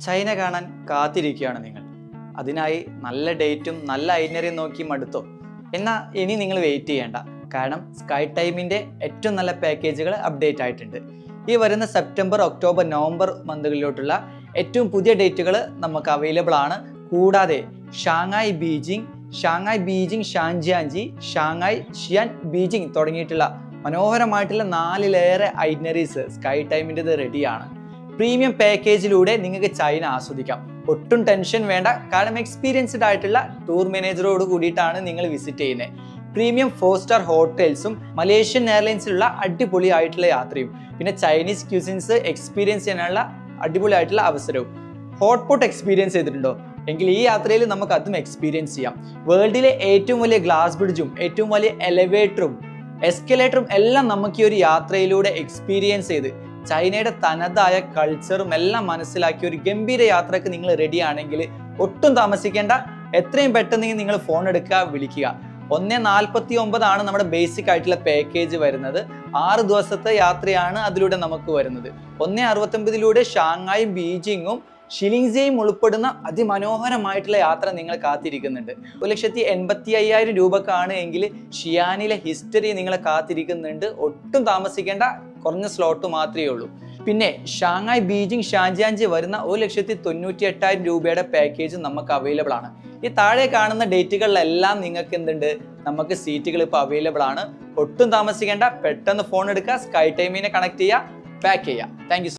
China കാണാൻ കാത്തിരിക്കുകയാണ് നിങ്ങൾ. അതിനായി നല്ല ഡേറ്റും നല്ല ഐറ്റിനറിയും നോക്കി മടുത്തോ? എന്നാൽ ഇനി നിങ്ങൾ വെയിറ്റ് ചെയ്യേണ്ട. കാരണം സ്കൈ ടൈമിൻ്റെ ഏറ്റവും നല്ല പാക്കേജുകൾ അപ്ഡേറ്റ് ആയിട്ടുണ്ട്. ഈ വരുന്ന സെപ്റ്റംബർ, ഒക്ടോബർ, നവംബർ മന്തുകളിലോട്ടുള്ള ഏറ്റവും പുതിയ ഡേറ്റുകൾ നമുക്ക് അവൈലബിൾ ആണ്. കൂടാതെ ഷാങ്ങായ് ബീജിംഗ്, ഷാൻജിയാൻജി, ഷാങ്ങായ്, ഷിയാൻ, ബീജിംഗ് തുടങ്ങിയിട്ടുള്ള മനോഹരമായിട്ടുള്ള 4-ലേറെ ഐറ്റിനറീസ് സ്കൈ ടൈമിൻ്റെത് റെഡിയാണ്. പ്രീമിയം പാക്കേജിലൂടെ നിങ്ങൾക്ക് ചൈന ആസ്വദിക്കാം. ഒട്ടും ടെൻഷൻ വേണ്ട. കാരണം എക്സ്പീരിയൻസ്ഡ് ആയിട്ടുള്ള ടൂർ മാനേജറോട് കൂടിയിട്ടാണ് നിങ്ങൾ വിസിറ്റ് ചെയ്യുന്നത്. പ്രീമിയം 4-സ്റ്റാർ ഹോട്ടൽസും മലേഷ്യൻ എയർലൈൻസിലുള്ള അടിപൊളിയായിട്ടുള്ള യാത്രയും പിന്നെ ചൈനീസ് ക്യൂസിൻസ് എക്സ്പീരിയൻസ് ചെയ്യാനുള്ള അടിപൊളിയായിട്ടുള്ള അവസരവും. ഹോട്ട്പോട്ട് എക്സ്പീരിയൻസ് ചെയ്തിട്ടുണ്ടോ? എങ്കിൽ ഈ യാത്രയിൽ നമുക്ക് അതും എക്സ്പീരിയൻസ് ചെയ്യാം. വേൾഡിലെ ഏറ്റവും വലിയ ഗ്ലാസ് ബ്രിഡ്ജും ഏറ്റവും വലിയ എലവേറ്ററും എസ്കലേറ്ററും എല്ലാം നമുക്ക് ഈ ഒരു യാത്രയിലൂടെ എക്സ്പീരിയൻസ് ചെയ്ത് ചൈനയുടെ തനതായ കൾച്ചറും എല്ലാം മനസ്സിലാക്കിയ ഒരു ഗംഭീര യാത്രക്ക് നിങ്ങൾ റെഡി ആണെങ്കിൽ ഒട്ടും താമസിക്കേണ്ട. എത്രയും പെട്ടെന്ന് നിങ്ങൾ ഫോൺ എടുക്കുക, വിളിക്കുക. 149 നമ്മുടെ ബേസിക് ആയിട്ടുള്ള പാക്കേജ് വരുന്നത്. 6 ദിവസത്തെ യാത്രയാണ് അതിലൂടെ നമുക്ക് വരുന്നത്. 169 ഷാങ്ങായും ബീജിങ്ങും ഷിലിങ്സിയും ഉൾപ്പെടുന്ന അതിമനോഹരമായിട്ടുള്ള യാത്ര നിങ്ങൾ കാത്തിരിക്കുന്നുണ്ട്. 1,85,000 രൂപക്കാണ് എങ്കിൽ ഷിയാനിലെ ഹിസ്റ്ററി നിങ്ങളെ കാത്തിരിക്കുന്നുണ്ട്. ഒട്ടും താമസിക്കേണ്ട. കുറഞ്ഞ സ്ലോട്ട് മാത്രമേ ഉള്ളൂ. പിന്നെ ഷാങ്ങായ്, ബീജിംഗ്, ഷാൻജിയാൻജി വരുന്ന 1,98,000 രൂപയുടെ പാക്കേജ് നമുക്ക് അവൈലബിൾ ആണ്. ഈ താഴെ കാണുന്ന ഡേറ്റുകളിലെല്ലാം നിങ്ങൾക്ക് എന്തുണ്ട്, നമുക്ക് സീറ്റുകൾ ഇപ്പോൾ അവൈലബിൾ ആണ്. ഒട്ടും താമസിക്കേണ്ട. പെട്ടെന്ന് ഫോൺ എടുക്കുക, സ്കൈ ടൈമിനെ കണക്ട് ചെയ്യുക, പാക്ക് ചെയ്യുക. Thank you.